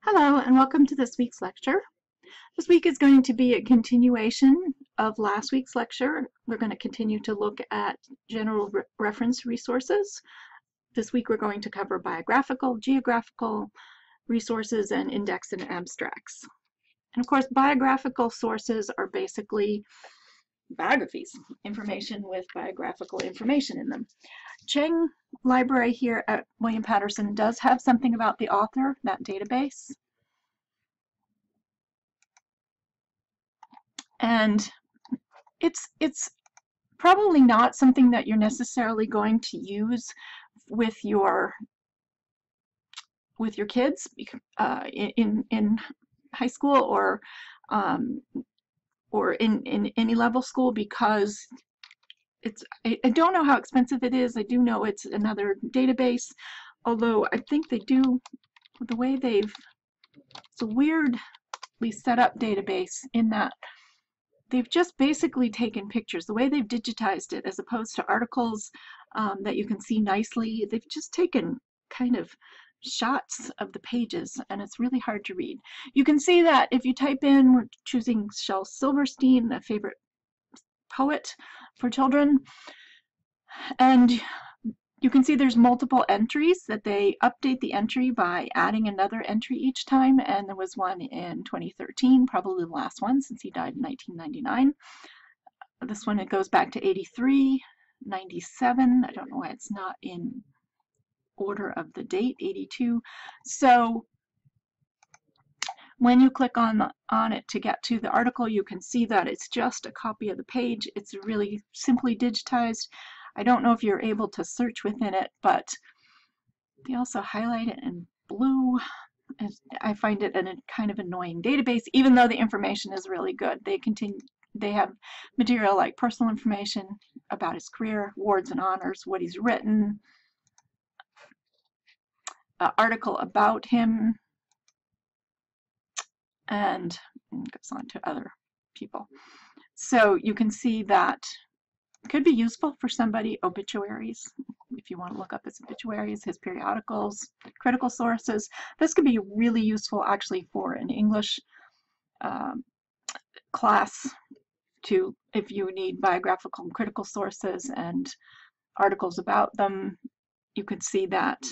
Hello and welcome to this week's lecture. This week is going to be a continuation of last week's lecture. We're going to continue to look at general reference resources. This week we're going to cover biographical, geographical resources, and index and abstracts. And of course, biographical sources are basically biographies, information with biographical information in them. Cheng Library here at William Paterson does have something about the author, that database. And it's probably not something that you're necessarily going to use with your kids in high school or in any level school, because I don't know how expensive it is. I do know it's another database, although I think they do, the way it's a weirdly set up database in that they've just basically taken pictures. The way they've digitized it, as opposed to articles that you can see nicely, they've just taken kind of shots of the pages, and it's really hard to read. You can see that if you type in, we're choosing Shel Silverstein, a favorite poet for children, and you can see there's multiple entries, that they update the entry by adding another entry each time, and there was one in 2013, probably the last one since he died in 1999. This one, it goes back to 83, 97. I don't know why it's not in order of the date, 82. So when you click on it to get to the article, you can see that it's just a copy of the page. It's really simply digitized. I don't know if you're able to search within it, but they also highlight it in blue. I find it a kind of annoying database, even though the information is really good. They have material like personal information about his career, awards and honors, what he's written, an article about him, and it goes on to other people. So you can see that it could be useful for somebody. Obituaries, if you want to look up his obituaries, his periodicals, critical sources. This could be really useful actually for an English class, if you need biographical and critical sources and articles about them. You could see that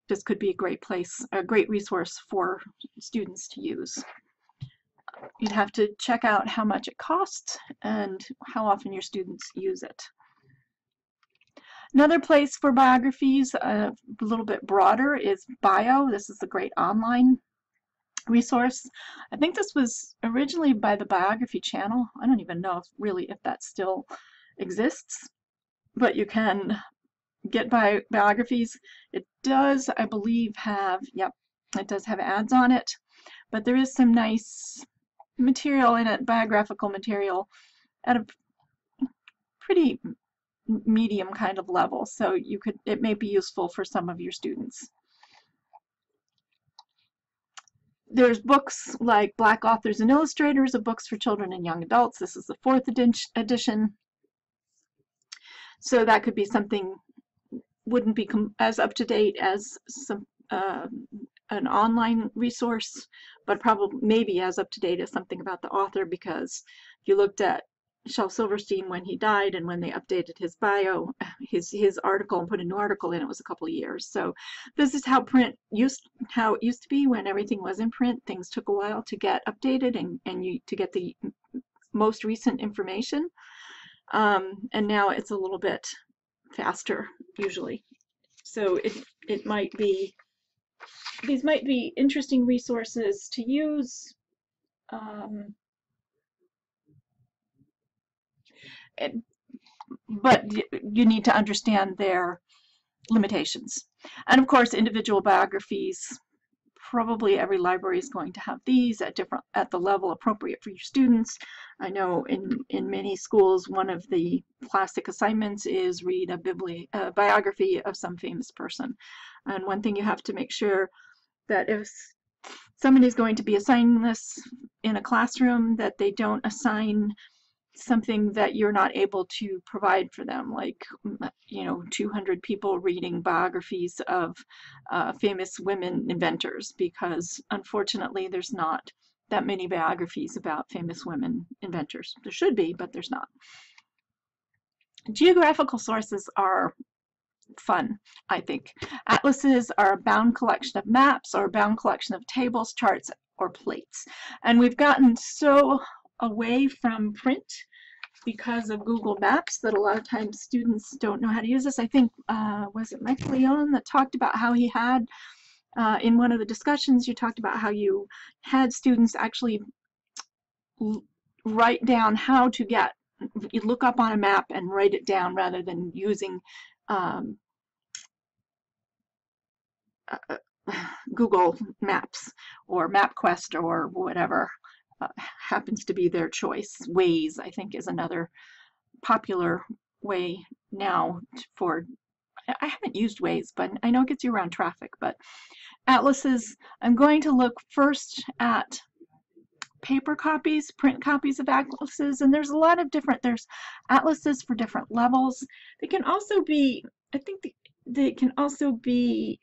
this could be a great resource for students to use. You'd have to check out how much it costs and how often your students use it. Another place for biographies, a little bit broader, is Bio. This is a great online resource. I think this was originally by the Biography Channel. I don't even know if that still exists, but you can get biographies. It does, I believe, it does have ads on it, but there is some nice material in it, biographical material, at a pretty medium kind of level, so it may be useful for some of your students. There's books like Black Authors and Illustrators of Books for Children and Young Adults. This is the 4th edition, so that could be something, wouldn't be as up to date as an online resource, but probably maybe as up to date as something about the author, because if you looked at Shel Silverstein when he died and when they updated his bio, his article, and put a new article in, it was a couple of years. So this is how it used to be when everything was in print. Things took a while to get updated and to get the most recent information, and now it's a little bit faster usually. So it might be, these might be interesting resources to use. But you need to understand their limitations. And of course, individual biographies, probably every library is going to have these at the level appropriate for your students. I know in many schools, one of the classic assignments is read a biography of some famous person. And one thing you have to make sure that if somebody is going to be assigning this in a classroom, that they don't assign something that you're not able to provide for them, like 200 people reading biographies of famous women inventors, because unfortunately there's not that many biographies about famous women inventors. There should be, but there's not. Geographical sources are fun, I think. Atlases are a bound collection of maps or a bound collection of tables, charts, or plates. And we've gotten so away from print because of Google Maps that a lot of times students don't know how to use this. I think, was it Michael Leon that talked about how he had, in one of the discussions, you talked about how you had students actually write down how to get, you look up on a map and write it down rather than using Google Maps or MapQuest or whatever happens to be their choice. Waze, I think, is another popular way now for, I haven't used Waze, but I know it gets you around traffic. But atlases, I'm going to look first at paper copies, print copies of atlases, and there's a lot of different, there's atlases for different levels. They can also be, I think they can also be,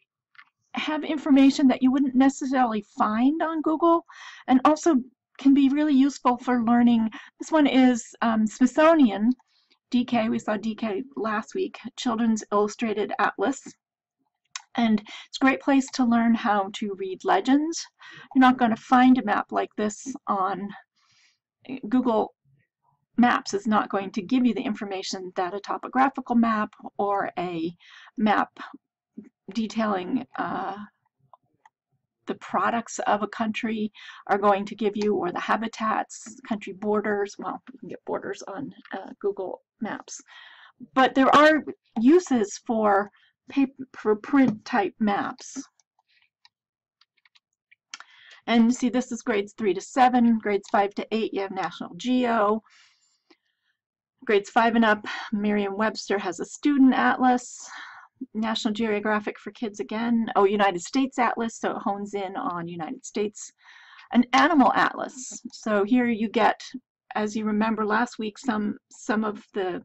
have information that you wouldn't necessarily find on Google, and also can be really useful for learning. This one is Smithsonian, DK, we saw DK last week, Children's Illustrated Atlas. And it's a great place to learn how to read legends. You're not going to find a map like this on Google Maps. Is not going to give you the information that a topographical map or a map detailing the products of a country are going to give you, or the habitats, country borders. Well, you can get borders on Google Maps. But there are uses for print type maps. And see, this is grades 3 to 7, grades 5 to 8, you have National Geo. Grades 5 and up, Merriam-Webster has a student atlas. National Geographic for kids again. Oh, United States Atlas, so it hones in on United States. An animal atlas. So here you get, as you remember last week, some of the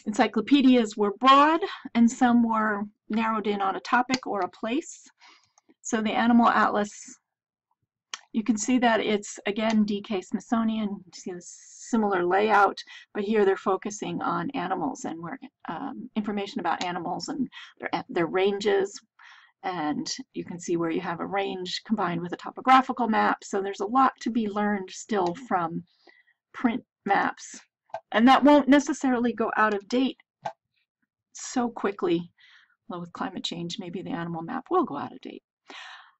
encyclopedias were broad and some were narrowed in on a topic or a place. So the animal atlas, you can see that it's, again, DK Smithsonian. You see the similar layout, but here they're focusing on animals and where information about animals and their ranges. And you can see where you have a range combined with a topographical map. So there's a lot to be learned still from print maps. And that won't necessarily go out of date so quickly. Well, with climate change, maybe the animal map will go out of date.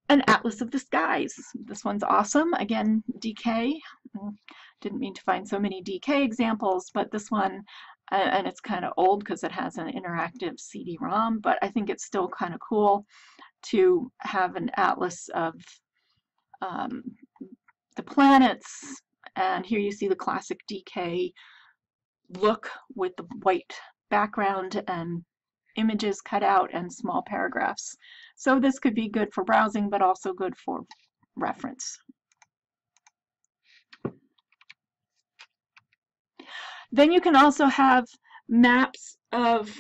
An atlas of the skies. This one's awesome. Again, DK. Didn't mean to find so many DK examples, but this one, and it's kind of old because it has an interactive CD-ROM, but I think it's still kind of cool to have an atlas of the planets. And here you see the classic DK look with the white background and images cut out and small paragraphs. So this could be good for browsing, but also good for reference. Then you can also have maps of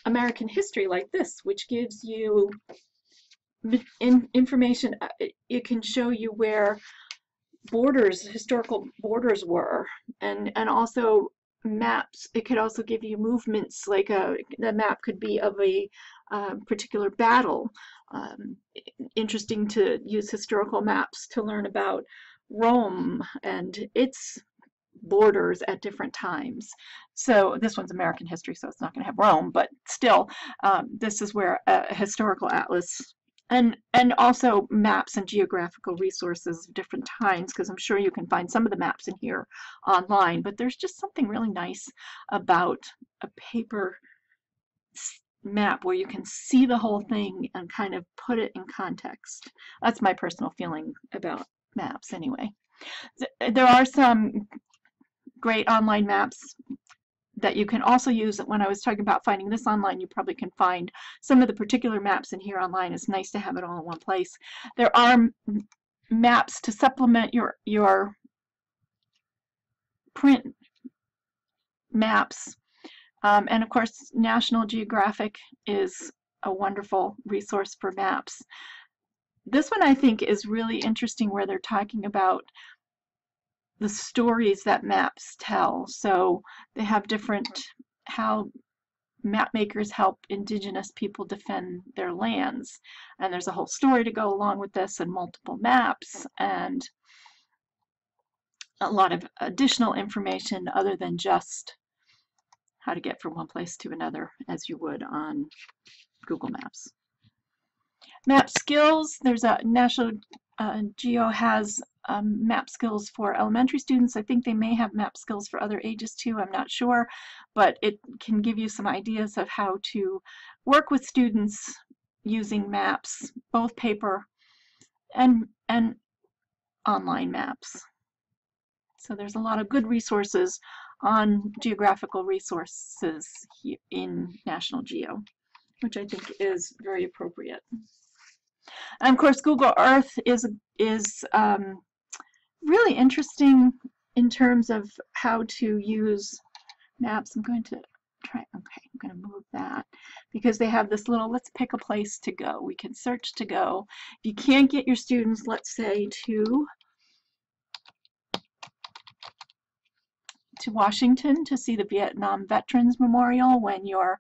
American history like this, which gives you information. It can show you where borders, historical borders were, and also maps. It could also give you movements, like the map could be of a particular battle. Interesting to use historical maps to learn about Rome and its borders at different times. So this one's American history, so it's not going to have Rome, but still, this is where a historical atlas and also maps and geographical resources of different times, because I'm sure you can find some of the maps in here online, but there's just something really nice about a paper map where you can see the whole thing and kind of put it in context. That's my personal feeling about maps anyway. There are some great online maps that you can also use. When I was talking about finding this online, you probably can find some of the particular maps in here online. It's nice to have it all in one place. There are maps to supplement your print maps. And of course, National Geographic is a wonderful resource for maps. This one I think is really interesting, where they're talking about the stories that maps tell. So they have different, how map makers help indigenous people defend their lands. And there's a whole story to go along with this, and multiple maps, and a lot of additional information other than just how to get from one place to another as you would on Google Maps. Map skills, there's a National Geo has map skills for elementary students. I think they may have map skills for other ages too, I'm not sure, but it can give you some ideas of how to work with students using maps, both paper and online maps. So there's a lot of good resources on geographical resources here in National Geo, which I think is very appropriate. And of course, Google Earth is really interesting in terms of how to use maps. I'm going to move that, because they have this little, let's pick a place to go. We can search to go. If you can't get your students, let's say, to Washington to see the Vietnam Veterans Memorial when you're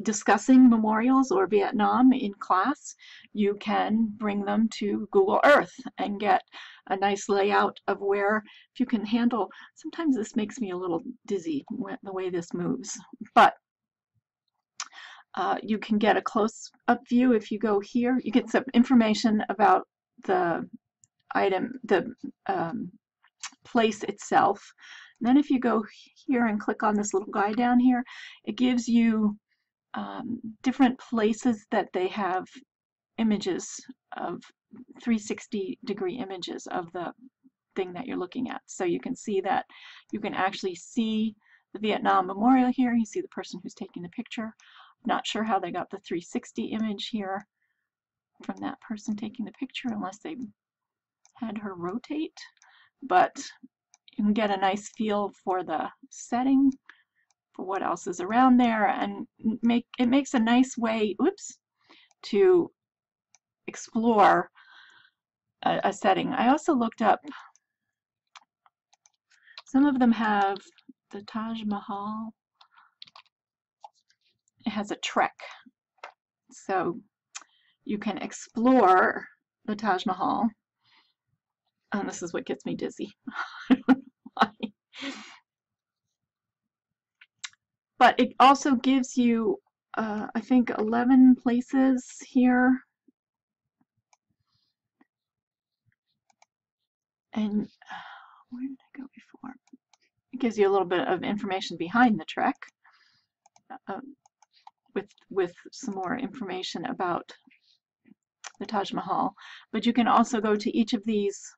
discussing memorials or Vietnam in class, you can bring them to Google Earth and get a nice layout of where, if you can handle, sometimes this makes me a little dizzy, the way this moves, but you can get a close-up view. If you go here, you get some information about the item, the place itself. And then if you go here and click on this little guy down here, it gives you different places that they have images of 360-degree images of the thing that you're looking at. So you can see that you can actually see the Vietnam Memorial here. You see the person who's taking the picture. Not sure how they got the 360 image here from that person taking the picture, unless they had her rotate. But you can get a nice feel for the setting, for what else is around there, and it makes a nice way, to explore a setting. I also looked up, some of them have the Taj Mahal. It has a trek, so you can explore the Taj Mahal. And this is what gets me dizzy. I don't know why. But it also gives you, I think, 11 places here. And where did I go before? It gives you a little bit of information behind the trek, with some more information about the Taj Mahal. But you can also go to each of these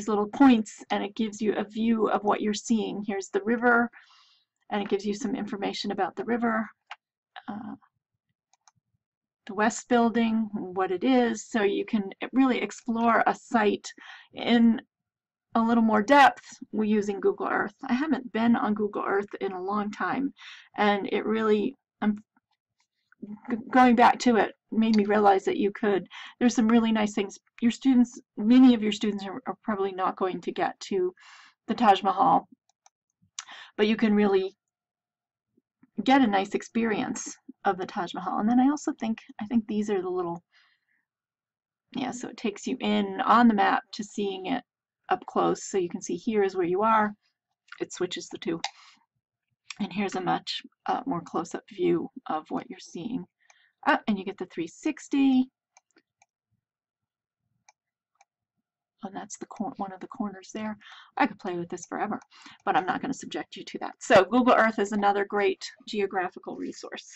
little points, and it gives you a view of what you're seeing. Here's the river, and it gives you some information about the river, the West Building, what it is, so you can really explore a site in a little more depth using Google Earth. I haven't been on Google Earth in a long time, and it really, going back to it, made me realize that there's some really nice things. Your students, many of your students are probably not going to get to the Taj Mahal, but you can really get a nice experience of the Taj Mahal. And then I think these are the little, so it takes you in on the map to seeing it up close. So you can see here is where you are. It switches the two. And here's a much more close-up view of what you're seeing. And you get the 360. And that's one of the corners there. I could play with this forever, but I'm not going to subject you to that. So Google Earth is another great geographical resource.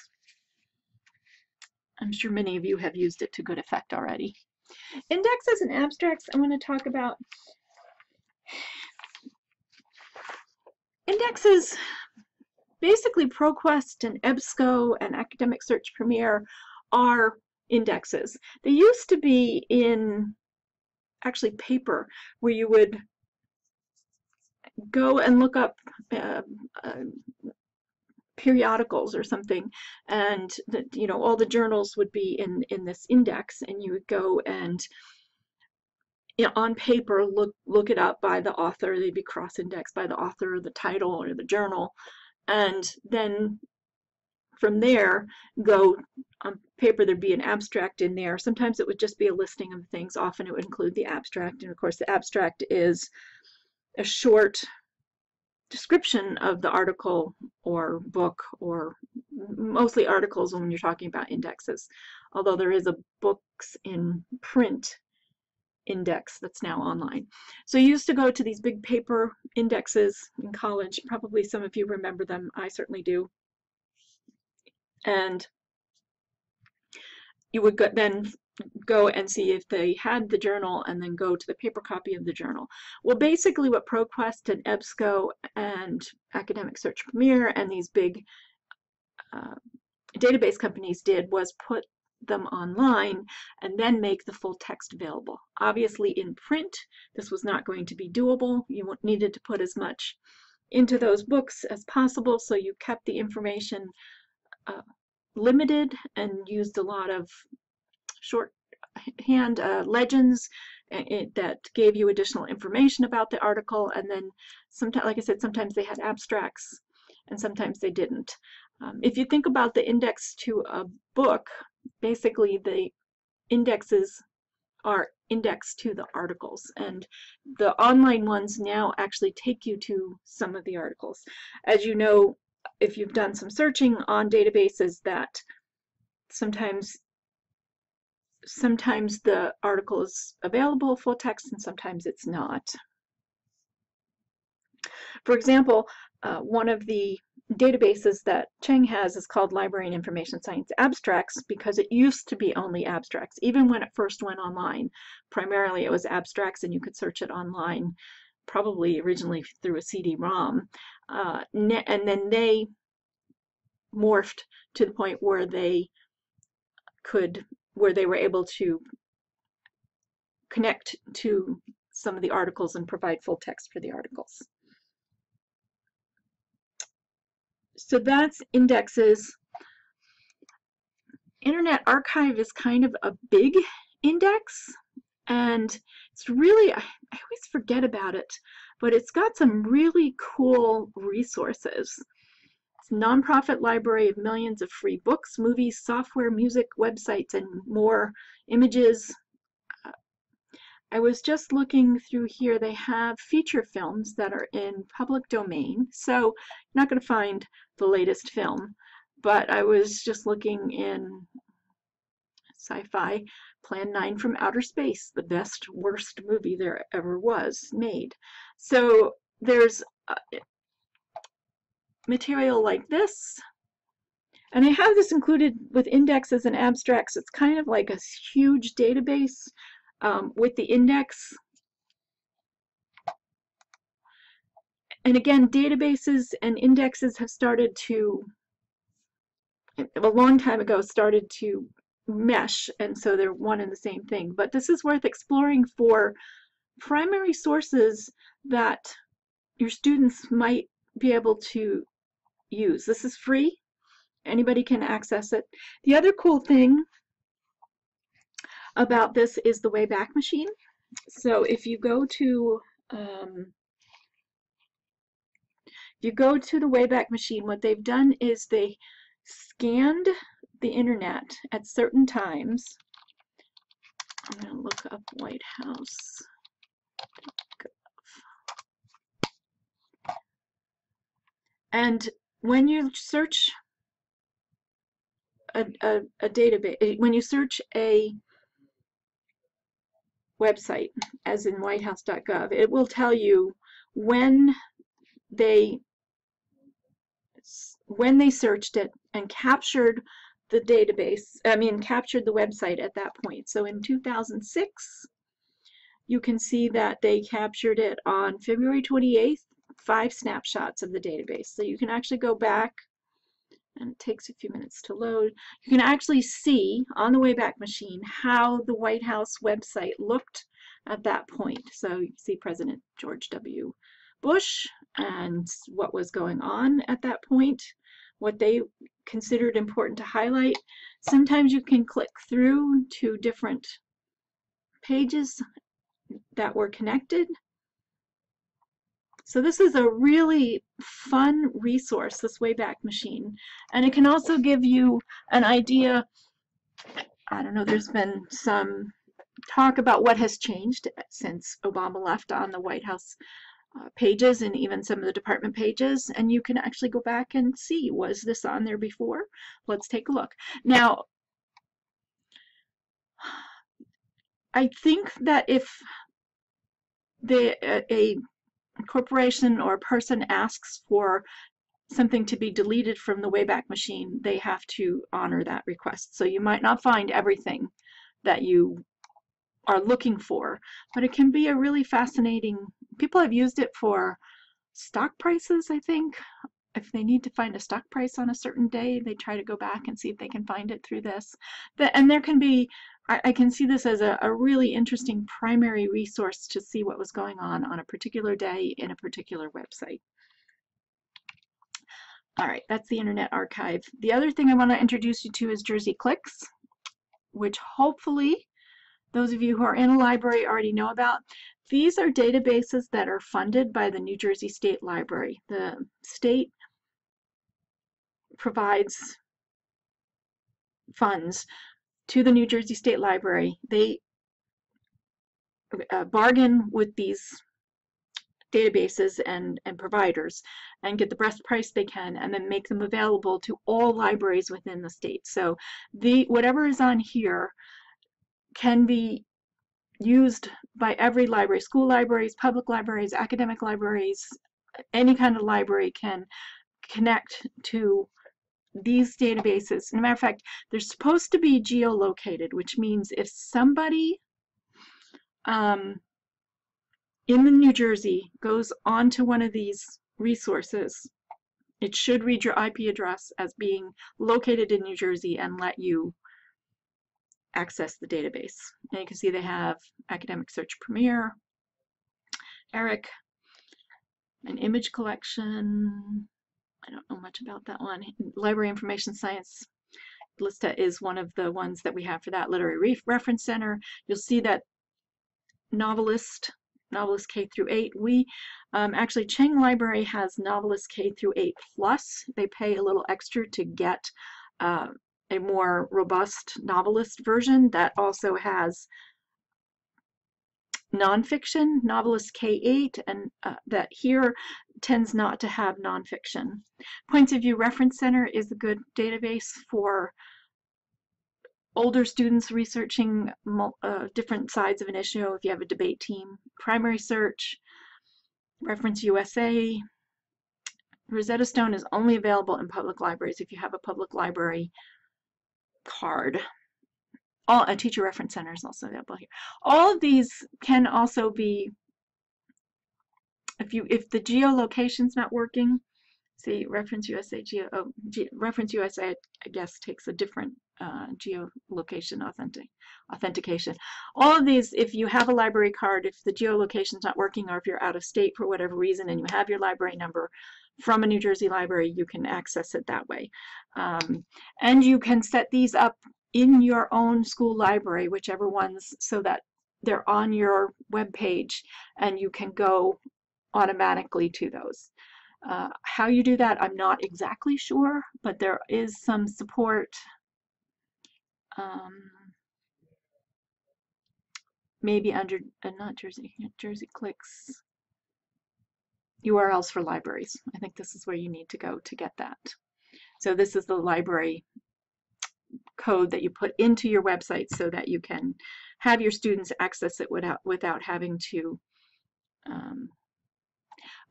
I'm sure many of you have used it to good effect already. Indexes and abstracts, I'm going to talk about. Indexes, basically ProQuest and EBSCO and Academic Search Premier are indexes. They used to be in actually paper where you would go and look up periodicals or something, and you know, all the journals would be in this index, and you would go and, you know, on paper look it up by the author. They'd be cross-indexed by the author, the title, or the journal, and then from there go on paper. There'd be an abstract in there. Sometimes it would just be a listing of things. Often it would include the abstract, and of course the abstract is a short description of the article or book, or mostly articles when you're talking about indexes, although there is a books in print index that's now online. So you used to go to these big paper indexes in college. Probably some of you remember them. I certainly do. And you would then go and see if they had the journal, and then go to the paper copy of the journal. Well, basically what ProQuest and EBSCO and Academic Search Premier and these big database companies did was put them online and then make the full text available. Obviously in print, this was not going to be doable. You needed to put as much into those books as possible, so you kept the information limited and used a lot of shorthand legends that gave you additional information about the article. And then sometimes, like I said, sometimes they had abstracts and sometimes they didn't. If you think about the index to a book, basically the indexes are indexed to the articles, and the online ones now actually take you to some of the articles. As you know, if you've done some searching on databases, that sometimes the article is available full text and sometimes it's not. For example, one of the databases that Cheng has is called Library and Information Science Abstracts, because it used to be only abstracts. Even when it first went online, primarily it was abstracts, and you could search it online, probably originally through a CD-ROM. And then they morphed to the point where they were able to connect to some of the articles and provide full text for the articles. So that's indexes. Internet Archive is kind of a big index, and it's really, I always forget about it, but it's got some really cool resources. It's a nonprofit library of millions of free books, movies, software, music, websites, and more, images. I was just looking through here. They have feature films that are in public domain, so you're not going to find the latest film, but I was just looking in Sci-Fi, Plan 9 from Outer Space, the best worst movie there ever was made. So there's material like this, and I have this included with indexes and abstracts. It's kind of like a huge database with the index. And again, databases and indexes have started to, a long time ago, started to mesh, and so they're one and the same thing. But this is worth exploring for primary sources that your students might be able to use. This is free. Anybody can access it. The other cool thing about this is the Wayback Machine. So if you go to the Wayback Machine, what they've done is they scanned the internet at certain times. I'm going to look up White House. And when you search a database, when you search a website, as in whitehouse.gov, it will tell you when they searched it and captured the database, captured the website at that point. So in 2006, you can see that they captured it on February 28th, 5 snapshots of the database. So you can actually go back, and it takes a few minutes to load. You can actually see on the Wayback Machine how the White House website looked at that point. So you see President George W. Bush and what was going on at that point, what they considered important to highlight. Sometimes you can click through to different pages that were connected. So this is a really fun resource, this Wayback Machine. And it can also give you an idea. I don't know, there's been some talk about what has changed since Obama left on the White House pages and even some of the department pages, and you can actually go back and see, was this on there before? Let's take a look. Now, I think that if a corporation or a person asks for something to be deleted from the Wayback Machine, they have to honor that request. So you might not find everything that you are looking for, but it can be a really fascinating, people have used it for stock prices, I think. If they need to find a stock price on a certain day, they try to go back and see if they can find it through this. And there can be, I can see this as a really interesting primary resource to see what was going on a particular day in a particular website. All right, that's the Internet Archive. The other thing I want to introduce you to is Jersey Clicks, which hopefully those of you who are in a library already know about. These are databases that are funded by the New Jersey State Library. The state provides funds to the New Jersey State Library. They bargain with these databases and providers and get the best price they can, and then make them available to all libraries within the state. So whatever is on here can be used by every library, school libraries, public libraries, academic libraries, any kind of library can connect to these databases. As a matter of fact, they're supposed to be geolocated, which means if somebody in the New Jersey goes onto one of these resources, it should read your IP address as being located in New Jersey and let you access the database. And you can see they have Academic Search Premier, ERIC, an image collection. I don't know much about that one. Library Information Science Lista is one of the ones that we have for that. Literary Reference Center. You'll see that Novelist K through 8. We actually, Cheng Library has Novelist K through 8 plus. They pay a little extra to get a more robust novelist version that also has nonfiction, Novelist K8, and that here tends not to have nonfiction. Points of View Reference Center is a good database for older students researching different sides of an issue if you have a debate team. Primary Search, Reference USA. Rosetta Stone is only available in public libraries if you have a public library card. A Teacher Reference Center is also available here. All of these can also be, if the geolocation's not working, see Reference USA, Reference USA, I guess, takes a different geolocation authentication. All of these, if you have a library card, if the geolocation's not working, or if you're out of state for whatever reason and you have your library number from a New Jersey library, you can access it that way. And you can set these up in your own school library, whichever ones, so that they're on your web page and you can go automatically to those. How you do that, I'm not exactly sure, but there is some support. Maybe under, not Jersey Clicks, URLs for libraries. I think this is where you need to go to get that. So this is the library code that you put into your website so that you can have your students access it without having to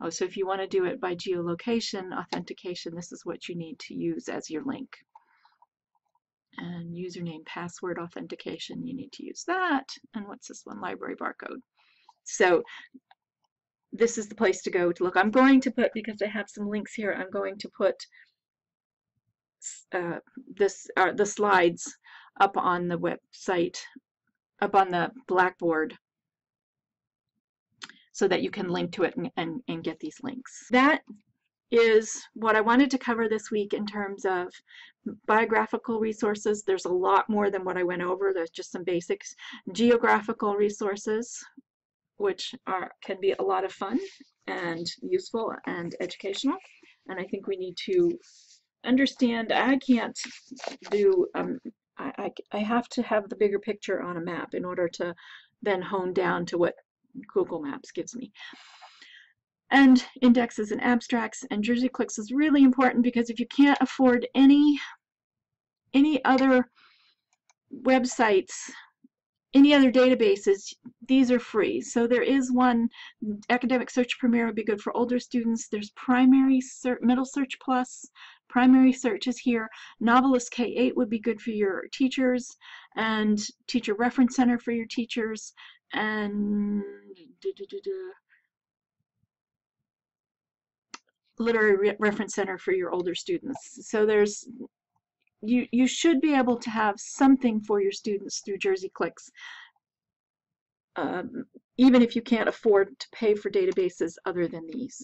so if you want to do it by geolocation authentication, this is what you need to use as your link. And username, password authentication, you need to use that. And what's this one? Library barcode. So this is the place to go to look. I'm going to put, because I have some links here, I'm going to put the slides up on the website, up on the Blackboard so that you can link to it and get these links. That is what I wanted to cover this week in terms of biographical resources. There's a lot more than what I went over. There's just some basics. Geographical resources, which can be a lot of fun and useful and educational. And I think we need to understand, I can't do, I have to have the bigger picture on a map in order to then hone down to what Google Maps gives me. And indexes and abstracts, and JerseyClicks is really important because if you can't afford any other websites, any other databases, these are free. So there is one, Academic Search Premier would be good for older students. There's Primary Search, Middle Search Plus, Primary Search is here. Novelist K8 would be good for your teachers, and Teacher Reference Center for your teachers, and Literary Reference Center for your older students. So there's, you should be able to have something for your students through JerseyClicks, even if you can't afford to pay for databases other than these.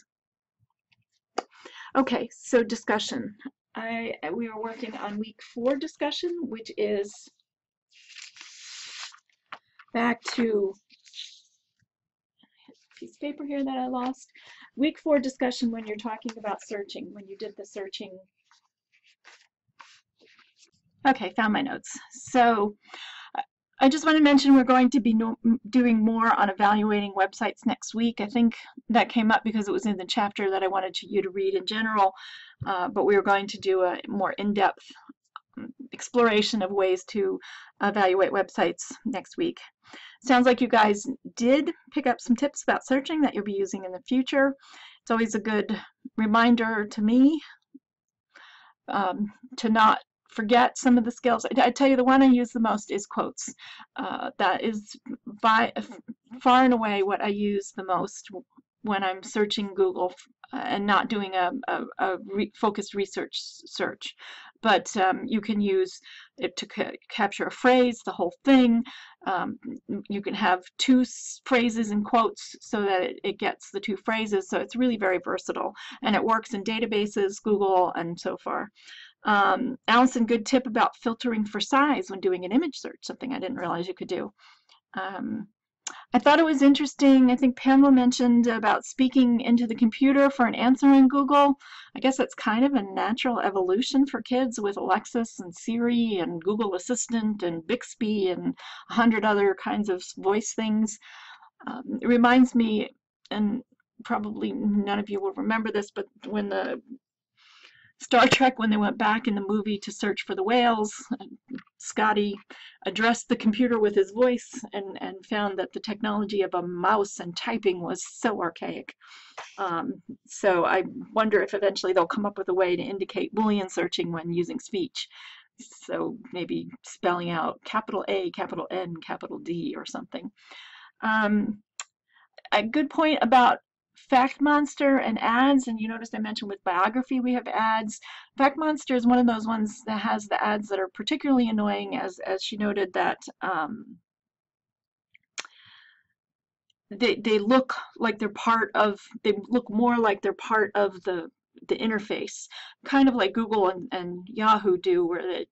Okay, so discussion. We are working on week 4 discussion, which is back to a piece of paper here that I lost. Week 4 discussion when you're talking about searching, when you did the searching. Okay, found my notes. So I just want to mention we're going to be doing more on evaluating websites next week. I think that came up because it was in the chapter that I wanted you to read in general, but we were going to do a more in-depth exploration of ways to evaluate websites next week. Sounds like you guys did pick up some tips about searching that you'll be using in the future. It's always a good reminder to me to not forget some of the skills. I tell you, the one I use the most is quotes. That is by far and away what I use the most when I'm searching Google and not doing a focused research search. But you can use it to capture a phrase, the whole thing. You can have 2 phrases in quotes so that it gets the 2 phrases. So it's really very versatile, and it works in databases, Google, and so far. Allison, good tip about filtering for size when doing an image search, something I didn't realize you could do. I thought it was interesting, I think Pamela mentioned about speaking into the computer for an answer in Google. I guess that's kind of a natural evolution for kids with Alexis and Siri and Google Assistant and Bixby and 100 other kinds of voice things. It reminds me, and probably none of you will remember this, but when the Star Trek, when they went back in the movie to search for the whales, Scotty addressed the computer with his voice and found that the technology of a mouse and typing was so archaic. So I wonder if eventually they'll come up with a way to indicate Boolean searching when using speech. So maybe spelling out capital A, capital N, capital D or something. A good point about FactMonster and ads, and you noticed I mentioned with biography we have ads. FactMonster is one of those ones that has the ads that are particularly annoying, as she noted that they look like they're part of, they look more like they're part of the interface, kind of like Google and Yahoo do, where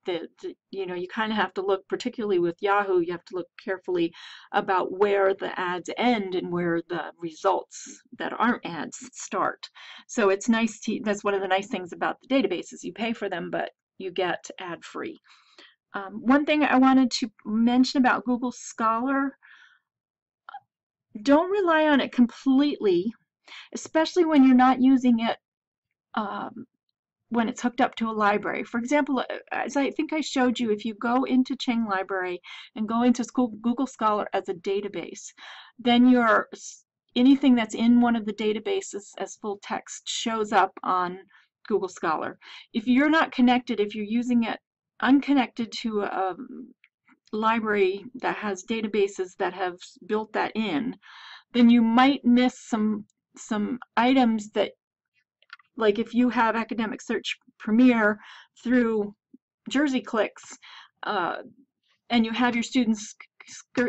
you know, you kind of have to look, particularly with Yahoo, you have to look carefully about where the ads end and where the results that aren't ads start. So it's nice to, that's one of the nice things about the databases. You pay for them, but you get ad-free. One thing I wanted to mention about Google Scholar, don't rely on it completely, especially when you're not using it when it's hooked up to a library. For example, as I think I showed you, if you go into Cheng Library and go into Google Scholar as a database, then anything that's in one of the databases as full text shows up on Google Scholar. If you're not connected, if you're using it unconnected to a library that has databases that have built that in, then you might miss some items that, like if you have Academic Search Premier through JerseyClicks and you have your students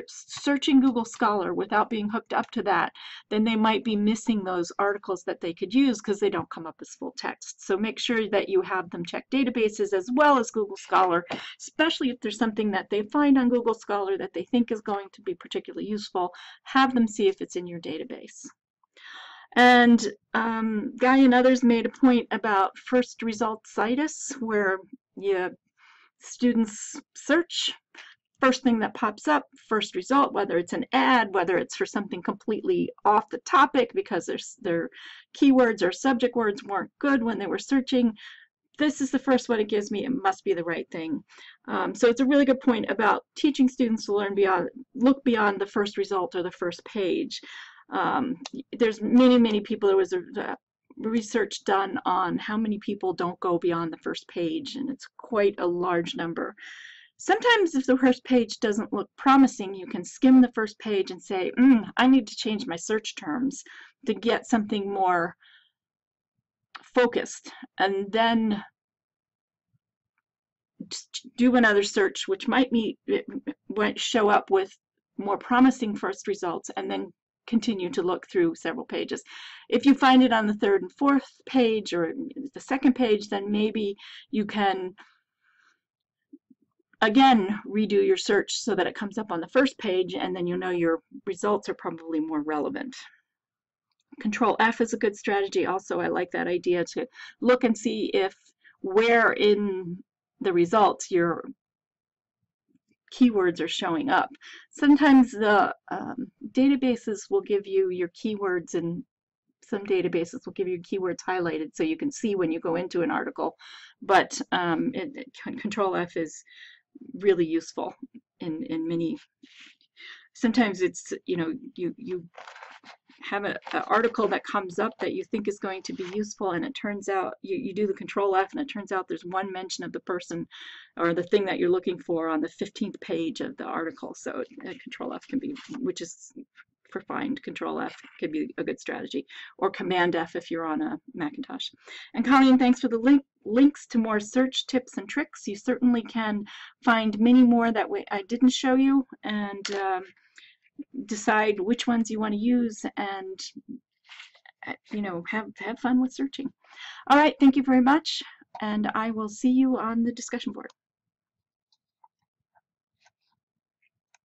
searching Google Scholar without being hooked up to that, then they might be missing those articles that they could use because they don't come up as full text. So make sure that you have them check databases as well as Google Scholar, especially if there's something that they find on Google Scholar that they think is going to be particularly useful. Have them see if it's in your database. And Guy and others made a point about first resultsitis, where students search, first thing that pops up, first result, whether it's an ad, whether it's for something completely off the topic because their keywords or subject words weren't good when they were searching. This is the first one it gives me. It must be the right thing. So it's a really good point about teaching students to look beyond the first result or the first page. There's many people. There was a research done on how many people don't go beyond the first page, and it's quite a large number. Sometimes if the first page doesn't look promising, you can skim the first page and say, I need to change my search terms to get something more focused, and then do another search, which might show up with more promising first results, and then continue to look through several pages. If you find it on the third and fourth page or the second page, then maybe you can again redo your search so that it comes up on the first page, and then you know your results are probably more relevant. Control F is a good strategy also. I like that idea to look and see if where in the results your keywords are showing up. Sometimes the databases will give you your keywords, and some databases will give you keywords highlighted so you can see when you go into an article, but Control F is really useful in many. Sometimes it's, you have an article that comes up that you think is going to be useful, and it turns out you do the Control F and it turns out there's one mention of the person or the thing that you're looking for on the 15th page of the article. So Control F can be, which is for find, Control F can be a good strategy, or Command F if you're on a Macintosh. And Colleen, thanks for the links to more search tips and tricks. You certainly can find many more that I didn't show you, and decide which ones you want to use, and have fun with searching. All right, thank you very much, and I will see you on the discussion board.